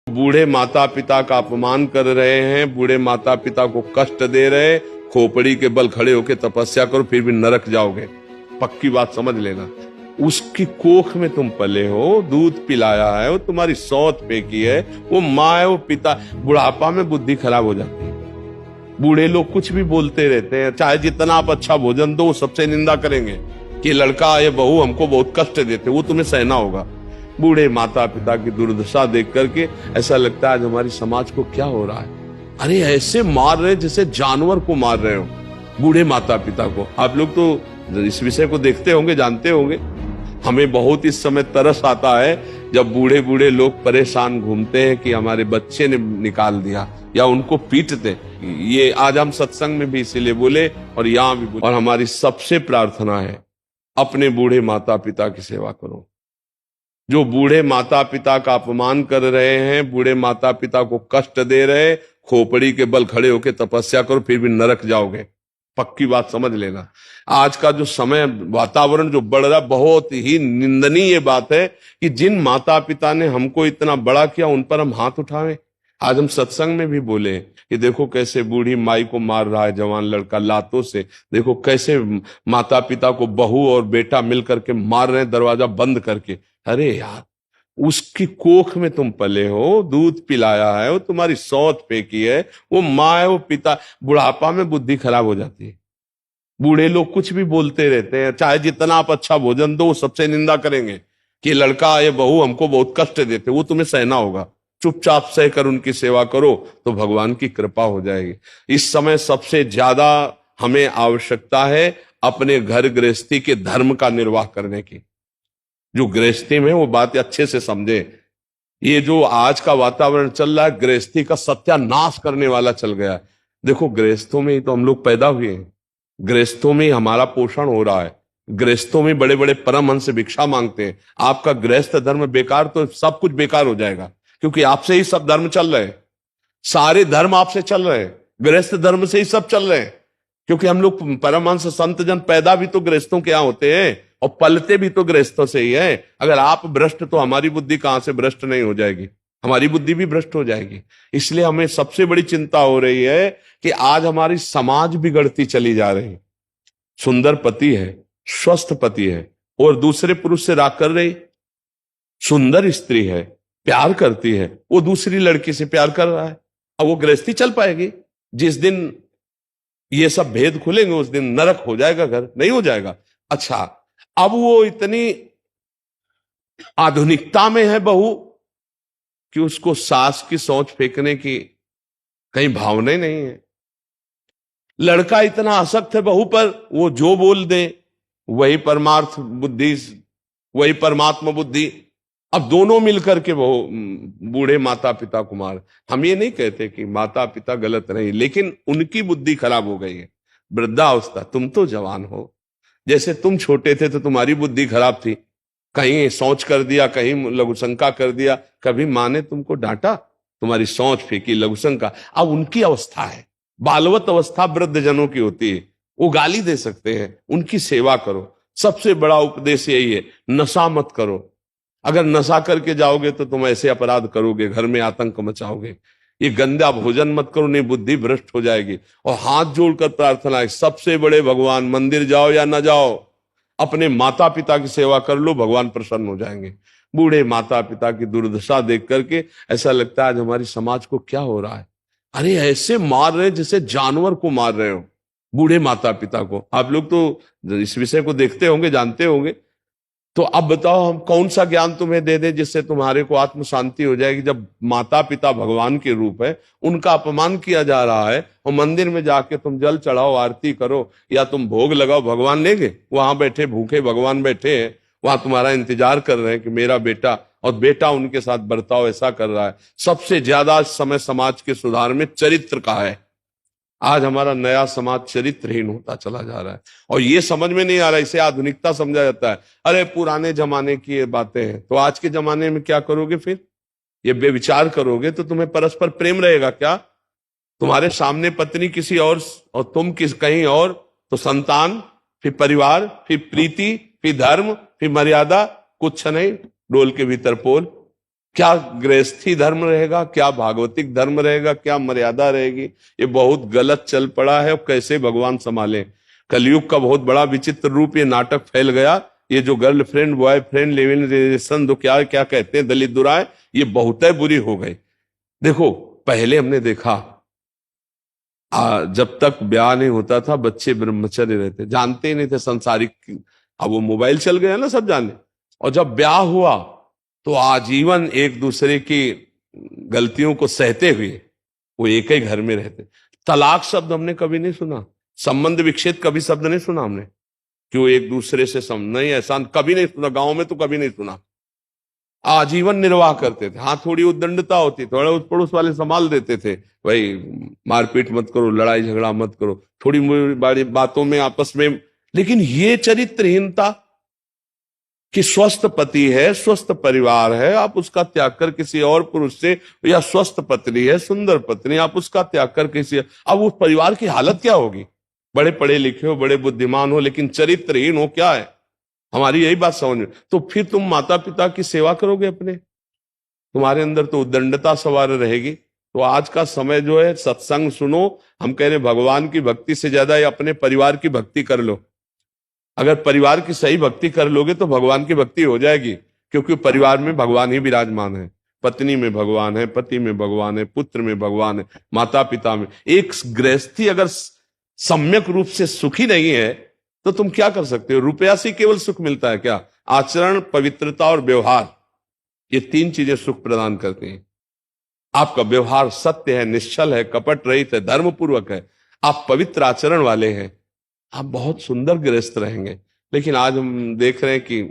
बूढ़े माता पिता का अपमान कर रहे हैं, बूढ़े माता पिता को कष्ट दे रहे, खोपड़ी के बल खड़े होकर तपस्या करो फिर भी नरक जाओगे। पक्की बात समझ लेना। उसकी कोख में तुम पले हो, दूध पिलाया है, वो तुम्हारी सौत फेंकी है, वो माँ है, वो पिता। बुढ़ापा में बुद्धि खराब हो जाती है। बूढ़े लोग कुछ भी बोलते रहते हैं, चाहे जितना आप अच्छा भोजन दो सबसे निंदा करेंगे कि लड़का ये बहू हमको बहुत कष्ट देते, वो तुम्हें सहना होगा। बूढ़े माता पिता की दुर्दशा देख करके ऐसा लगता है आज हमारी समाज को क्या हो रहा है। अरे ऐसे मार रहे जैसे जानवर को मार रहे हो बूढ़े माता पिता को। आप लोग तो इस विषय को देखते होंगे, जानते होंगे। हमें बहुत इस समय तरस आता है जब बूढ़े बूढ़े लोग परेशान घूमते हैं कि हमारे बच्चे ने निकाल दिया या उनको पीटते। ये आज हम सत्संग में भी इसीलिए बोले और यहाँ भी बोले। और हमारी सबसे प्रार्थना है अपने बूढ़े माता पिता की सेवा करो। जो बूढ़े माता पिता का अपमान कर रहे हैं, बूढ़े माता पिता को कष्ट दे रहे, खोपड़ी के बल खड़े होकर तपस्या करो फिर भी नरक जाओगे। पक्की बात समझ लेना। आज का जो समय वातावरण जो बढ़ रहा, बहुत ही निंदनीय बात है कि जिन माता पिता ने हमको इतना बड़ा किया उन पर हम हाथ उठावें। आज हम सत्संग में भी बोले कि देखो कैसे बूढ़ी माई को मार रहा है जवान लड़का लातों से, देखो कैसे माता पिता को बहू और बेटा मिलकर के मार रहे हैं दरवाजा बंद करके। अरे यार, उसकी कोख में तुम पले हो, दूध पिलाया है, वो तुम्हारी सौत फेंकी है, वो माँ है, वो पिता। बुढ़ापा में बुद्धि खराब हो जाती है। बूढ़े लोग कुछ भी बोलते रहते हैं, चाहे जितना आप अच्छा भोजन दो सबसे निंदा करेंगे कि लड़का ये बहू हमको बहुत कष्ट देते, वो तुम्हें सहना होगा। चुपचाप सहकर उनकी सेवा करो तो भगवान की कृपा हो जाएगी। इस समय सबसे ज्यादा हमें आवश्यकता है अपने घर गृहस्थी के धर्म का निर्वाह करने की। जो गृहस्थी में वो बातें अच्छे से समझे। ये जो आज का वातावरण चल रहा है गृहस्थी का सत्यानाश करने वाला चल गया है। देखो गृहस्थों में ही तो हम लोग पैदा हुए हैं, गृहस्थों में ही हमारा पोषण हो रहा है, गृहस्थों में बड़े बड़े परमहंस से भिक्षा मांगते हैं। आपका गृहस्थ धर्म बेकार तो सब कुछ बेकार हो जाएगा, क्योंकि आपसे ही सब धर्म चल रहे हैं। सारे धर्म आपसे चल रहे हैं, गृहस्थ धर्म से ही सब चल रहे हैं। क्योंकि हम लोग परमहंस संत जन पैदा भी तो गृहस्थों के यहां होते हैं और पलते भी तो गृहस्थों से ही है। अगर आप भ्रष्ट तो हमारी बुद्धि कहां से भ्रष्ट नहीं हो जाएगी, हमारी बुद्धि भी भ्रष्ट हो जाएगी। इसलिए हमें सबसे बड़ी चिंता हो रही है कि आज हमारी समाज बिगड़ती चली जा रही। सुंदर पति है, स्वस्थ पति है और दूसरे पुरुष से राग कर रही। सुंदर स्त्री है, प्यार करती है, वो दूसरी लड़की से प्यार कर रहा है। अब वो गृहस्थी चल पाएगी? जिस दिन ये सब भेद खुलेंगे उस दिन नरक हो जाएगा घर, नहीं हो जाएगा। अच्छा, अब वो इतनी आधुनिकता में है बहू कि उसको सास की सोच फेंकने की कहीं भावना नहीं है। लड़का इतना आसक्त है बहू पर, वो जो बोल दे वही परमार्थ बुद्धि, वही परमात्मा बुद्धि। अब दोनों मिलकर के वो बूढ़े माता पिता को मार। हम ये नहीं कहते कि माता पिता गलत नहीं, लेकिन उनकी बुद्धि खराब हो गई है। वृद्धावस्था, तुम तो जवान हो, जैसे तुम छोटे थे तो तुम्हारी बुद्धि खराब थी, कहीं सोच कर दिया, कहीं लघुशंका कर दिया, कभी माँ ने तुमको डांटा, तुम्हारी सोच फेंकी लघुशंका। अब उनकी अवस्था है, बालवत अवस्था वृद्ध जनों की होती है, वो गाली दे सकते हैं, उनकी सेवा करो। सबसे बड़ा उपदेश यही है, नशा मत करो। अगर नशा करके जाओगे तो तुम ऐसे अपराध करोगे, घर में आतंक मचाओगे। ये गंदा भोजन मत करो, नहीं बुद्धि भ्रष्ट हो जाएगी। और हाथ जोड़कर प्रार्थना है, सबसे बड़े भगवान, मंदिर जाओ या ना जाओ, अपने माता पिता की सेवा कर लो, भगवान प्रसन्न हो जाएंगे। बूढ़े माता पिता की दुर्दशा देख करके ऐसा लगता है आज हमारी समाज को क्या हो रहा है। अरे ऐसे मार रहे जैसे जानवर को मार रहे हो बूढ़े माता पिता को। आप लोग तो इस विषय को देखते होंगे, जानते होंगे। तो अब बताओ हम कौन सा ज्ञान तुम्हें दे दे जिससे तुम्हारे को आत्म शांति हो जाएगी। जब माता पिता भगवान के रूप है, उनका अपमान किया जा रहा है, और मंदिर में जाके तुम जल चढ़ाओ, आरती करो या तुम भोग लगाओ, भगवान लेंगे? वहां बैठे भूखे भगवान बैठे हैं, वहां तुम्हारा इंतजार कर रहे हैं कि मेरा बेटा, और बेटा उनके साथ बर्ताव ऐसा कर रहा है। सबसे ज्यादा समय समाज के सुधार में चरित्र का है। आज हमारा नया समाज चरित्रहीन होता चला जा रहा है और ये समझ में नहीं आ रहा, इसे आधुनिकता समझा जाता है। अरे पुराने जमाने की ये बातें हैं, तो आज के जमाने में क्या करोगे फिर? ये बेविचार करोगे तो तुम्हें परस्पर प्रेम रहेगा क्या? तुम्हारे सामने पत्नी किसी और तुम किस कहीं और, तो संतान, फिर परिवार, फिर प्रीति, फिर धर्म, फिर मर्यादा, कुछ नहीं, डोल के भीतर पोल। क्या गृहस्थी धर्म रहेगा, क्या भागवतिक धर्म रहेगा, क्या मर्यादा रहेगी, ये बहुत गलत चल पड़ा है। और कैसे भगवान संभाले। कलयुग का बहुत बड़ा विचित्र रूप ये नाटक फैल गया। ये जो girlfriend boyfriend live in relation, जो क्या क्या कहते हैं दलित दुराए, ये बहुत बुरी हो गई। देखो, पहले हमने देखा जब तक ब्याह नहीं होता था बच्चे ब्रह्मचर्य रहते, जानते ही नहीं थे संसारिक। अब वो मोबाइल चल गया ना सब जाने। और जब ब्याह हुआ तो आजीवन एक दूसरे की गलतियों को सहते हुए वो एक ही घर में रहते। तलाक शब्द हमने कभी नहीं सुना, संबंध विच्छेद कभी शब्द नहीं सुना हमने, कि वो एक दूसरे से नहीं, ऐसा कभी नहीं सुना, गांव में तो कभी नहीं सुना। आजीवन निर्वाह करते थे। हाँ, थोड़ी उद्दंडता होती, थोड़ा उस पड़ोस वाले संभाल देते थे, भाई मारपीट मत करो, लड़ाई झगड़ा मत करो, थोड़ी बड़ी बातों में आपस में। लेकिन ये चरित्रहीनता कि स्वस्थ पति है, स्वस्थ परिवार है, आप उसका त्याग कर किसी और पुरुष से, या स्वस्थ पत्नी है, सुंदर पत्नी, आप उसका त्याग कर किसी, अब उस परिवार की हालत क्या होगी। बड़े पढ़े लिखे हो, बड़े बुद्धिमान हो, लेकिन चरित्रहीन हो, क्या है। हमारी यही बात समझ में। तो फिर तुम माता पिता की सेवा करोगे अपने, तुम्हारे अंदर तो उद्दंडता सवार रहेगी। तो आज का समय जो है, सत्संग सुनो। हम कह रहे भगवान की भक्ति से ज्यादा या अपने परिवार की भक्ति कर लो। अगर परिवार की सही भक्ति कर लोगे तो भगवान की भक्ति हो जाएगी, क्योंकि परिवार में भगवान ही विराजमान है। पत्नी में भगवान है, पति में भगवान है, पुत्र में भगवान है, माता पिता में। एक गृहस्थी अगर सम्यक रूप से सुखी नहीं है तो तुम क्या कर सकते हो। रुपया से केवल सुख मिलता है क्या। आचरण, पवित्रता और व्यवहार, ये तीन चीजें सुख प्रदान करती हैं। आपका व्यवहार सत्य है, निश्चल है, कपट रहित है, धर्मपूर्वक है, आप पवित्र आचरण वाले हैं, आप बहुत सुंदर गृहस्थ रहेंगे। लेकिन आज हम देख रहे हैं कि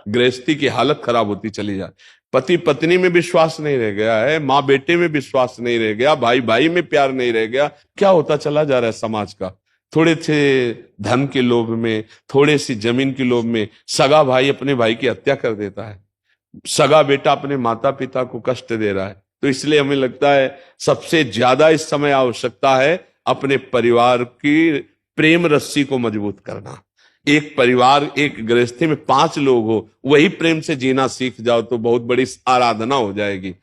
गृहस्थी की हालत खराब होती चली जाए। पति पत्नी में विश्वास नहीं रह गया है, माँ बेटे में विश्वास नहीं रह गया, भाई भाई में प्यार नहीं रह गया। क्या होता चला जा रहा है समाज का। थोड़े से धन के लोभ में, थोड़े सी जमीन के लोभ में सगा भाई अपने भाई की हत्या कर देता है, सगा बेटा अपने माता पिता को कष्ट दे रहा है। तो इसलिए हमें लगता है सबसे ज्यादा इस समय आवश्यकता है अपने परिवार की प्रेम रस्सी को मजबूत करना। एक परिवार, एक गृहस्थी में 5 लोग हो, वही प्रेम से जीना सीख जाओ तो बहुत बड़ी आराधना हो जाएगी।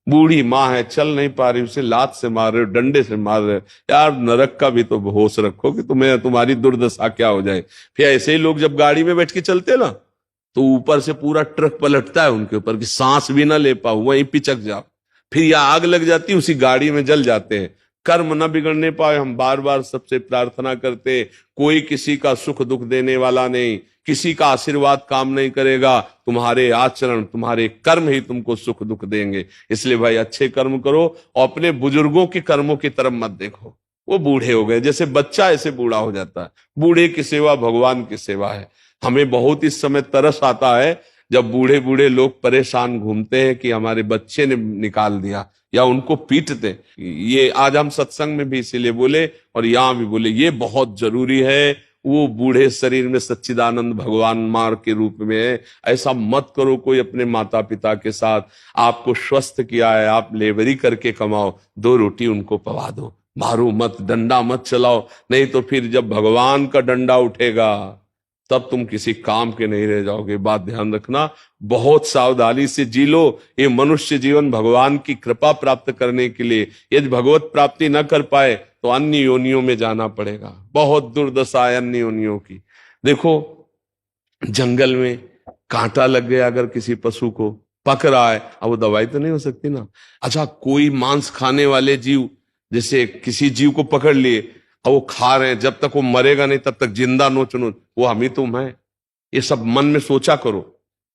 बूढ़ी माँ है, चल नहीं पा रही, उसे लात से मार रहे हो, डंडे से मार रहे हो, यार नरक का भी तो होश रखो कि तुम्हारी दुर्दशा क्या हो जाए। फिर ऐसे ही लोग जब गाड़ी में बैठ के चलते ना तो ऊपर से पूरा ट्रक पलटता है उनके ऊपर कि सांस भी ना ले पाओ, वहीं पिचक जाओ। फिर या आग लग जाती, उसी गाड़ी में जल जाते हैं। कर्म न बिगड़ने पाए, हम बार बार सबसे प्रार्थना करते, कोई किसी का सुख दुख देने वाला नहीं, किसी का आशीर्वाद काम नहीं करेगा, तुम्हारे आचरण, तुम्हारे कर्म ही तुमको सुख दुख देंगे। इसलिए भाई अच्छे कर्म करो और अपने बुजुर्गों के कर्मों की तरफ मत देखो। वो बूढ़े हो गए, जैसे बच्चा ऐसे बूढ़ा हो जाता है। बूढ़े की सेवा भगवान की सेवा है। हमें बहुत इस समय तरस आता है जब बूढ़े बूढ़े लोग परेशान घूमते हैं कि हमारे बच्चे ने निकाल दिया, या उनको पीटते। ये आज हम सत्संग में भी इसीलिए बोले और यहां भी बोले, ये बहुत जरूरी है। वो बूढ़े शरीर में सच्चिदानंद भगवान मार के रूप में है। ऐसा मत करो कोई अपने माता पिता के साथ। आपको स्वस्थ किया है, आप लेबरी करके कमाओ, 2 रोटी उनको पवा दो, मारो मत, डंडा मत चलाओ। नहीं तो फिर जब भगवान का डंडा उठेगा तब तुम किसी काम के नहीं रह जाओगे। बात ध्यान रखना, बहुत सावधानी से जी लो। ये मनुष्य जीवन भगवान की कृपा प्राप्त करने के लिए, यदि भगवत प्राप्ति न कर पाए तो अन्य योनियों में जाना पड़ेगा। बहुत दुर्दशा है अन्य योनियों की। देखो, जंगल में कांटा लग गया अगर किसी पशु को, पक रहा है, अब वो दवाई तो नहीं हो सकती ना। अच्छा, कोई मांस खाने वाले जीव, जैसे किसी जीव को पकड़ लिए और वो खा रहे हैं, जब तक वो मरेगा नहीं तब तक जिंदा नोच नोच, वो हम ही तुम है। ये सब मन में सोचा करो।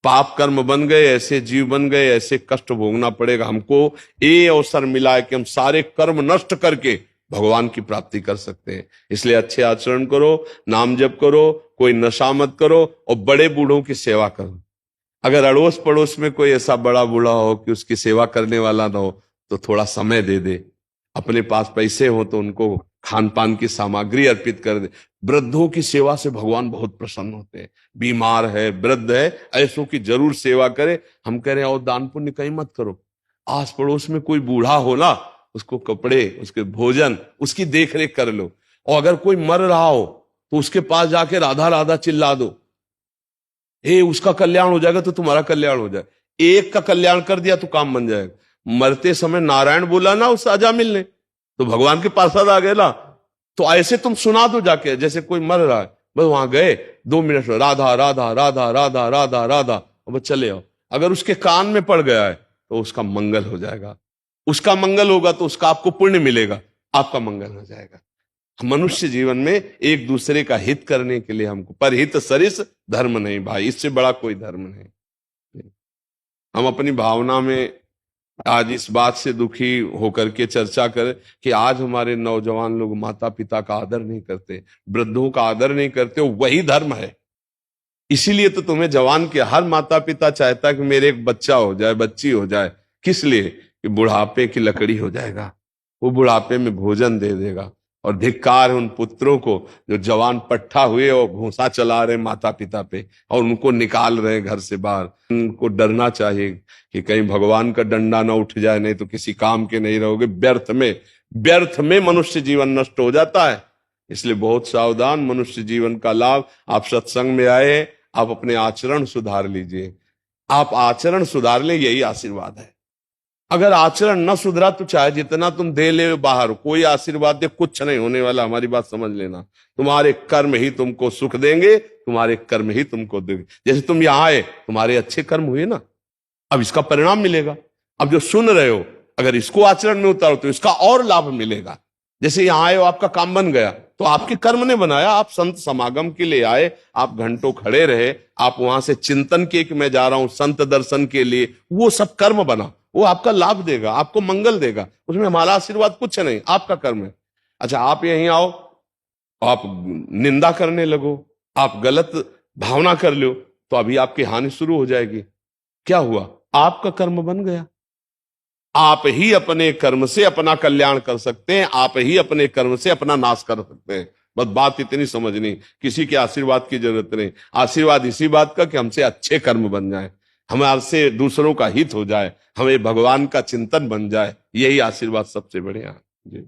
पाप कर्म बन गए, ऐसे जीव बन गए, ऐसे कष्ट भोगना पड़ेगा हमको। ये अवसर मिला है कि हम सारे कर्म नष्ट करके भगवान की प्राप्ति कर सकते हैं। इसलिए अच्छे आचरण करो, नाम जप करो, कोई नशा मत करो और बड़े बूढ़ों की सेवा करो। अगर अड़ोस पड़ोस में कोई ऐसा बड़ा बूढ़ा हो कि उसकी सेवा करने वाला ना हो तो थोड़ा समय दे दे। अपने पास पैसे हो तो उनको खान पान की सामग्री अर्पित कर दे। वृद्धों की सेवा से भगवान बहुत प्रसन्न होते हैं। बीमार है, वृद्ध है, ऐसों की जरूर सेवा करे। हम कह रहे हैं और दान पुण्य कहीं मत करो। आस पड़ोस में कोई बूढ़ा हो ना, उसको कपड़े, उसके भोजन, उसकी देख रेख कर लो। और अगर कोई मर रहा हो तो उसके पास जाके राधा राधा चिल्ला दो। उसका कल्याण हो जाएगा तो तुम्हारा कल्याण हो जाए। एक का कल्याण कर दिया तो काम बन जाएगा। मरते समय नारायण बोला ना उस आजा मिलने, तो भगवान के पार्षद आ गए ना। तो ऐसे तुम सुना दो जाके, जैसे कोई मर रहा है, बस वहां गए 2 मिनट में राधा राधा राधा राधा राधा राधा, और बस चले आओ। अगर उसके कान में पड़ गया है तो उसका मंगल हो जाएगा, उसका मंगल होगा तो उसका आपको पुण्य मिलेगा, आपका मंगल हो जाएगा। मनुष्य जीवन में एक दूसरे का हित करने के लिए हमको, पर हित सरिस धर्म नहीं भाई, इससे बड़ा कोई धर्म नहीं। हम अपनी भावना में आज इस बात से दुखी होकर के चर्चा करें कि आज हमारे नौजवान लोग माता पिता का आदर नहीं करते, वृद्धों का आदर नहीं करते, वही धर्म है। इसीलिए तो तुम्हें जवान के हर माता पिता चाहता है कि मेरे एक बच्चा हो जाए, बच्ची हो जाए। किस लिए? कि बुढ़ापे की लकड़ी हो जाएगा, वो बुढ़ापे में भोजन दे देगा। और धिक्कार है उन पुत्रों को जो जवान पट्टा हुए और घूंसा चला रहे माता पिता पे और उनको निकाल रहे घर से बाहर। उनको डरना चाहिए कि कहीं भगवान का डंडा ना उठ जाए, नहीं तो किसी काम के नहीं रहोगे। व्यर्थ में मनुष्य जीवन नष्ट हो जाता है। इसलिए बहुत सावधान। मनुष्य जीवन का लाभ, आप सत्संग में आए, आप अपने आचरण सुधार लीजिए। आप आचरण सुधार ले, यही आशीर्वाद है। अगर आचरण न सुधरा तो चाहे जितना तुम दे ले बाहर, कोई आशीर्वाद दे कुछ नहीं होने वाला। हमारी बात समझ लेना। तुम्हारे कर्म ही तुमको सुख देंगे, तुम्हारे कर्म ही तुमको देंगे। जैसे तुम यहां आए, तुम्हारे अच्छे कर्म हुए ना, अब इसका परिणाम मिलेगा। अब जो सुन रहे हो, अगर इसको आचरण में उतारो तो इसका और लाभ मिलेगा। जैसे यहां आए हो, आपका काम बन गया, तो आपके कर्म ने बनाया। आप संत समागम के लिए आए, आप घंटों खड़े रहे, आप वहां से चिंतन किए कि मैं जा रहा हूं संत दर्शन के लिए, वो सब कर्म बना, वो आपका लाभ देगा, आपको मंगल देगा। उसमें हमारा आशीर्वाद कुछ नहीं, आपका कर्म है। अच्छा, आप यहीं आओ, आप निंदा करने लगो, आप गलत भावना कर लो, तो अभी आपकी हानि शुरू हो जाएगी। क्या हुआ? आपका कर्म बन गया। आप ही अपने कर्म से अपना कल्याण कर सकते हैं, आप ही अपने कर्म से अपना नाश कर सकते हैं। बस बात इतनी समझनी, किसी के आशीर्वाद की जरूरत नहीं। आशीर्वाद इसी बात का कि हमसे अच्छे कर्म बन जाए, हमारे से दूसरों का हित हो जाए, हमें भगवान का चिंतन बन जाए। यही आशीर्वाद सबसे बढ़िया है जी।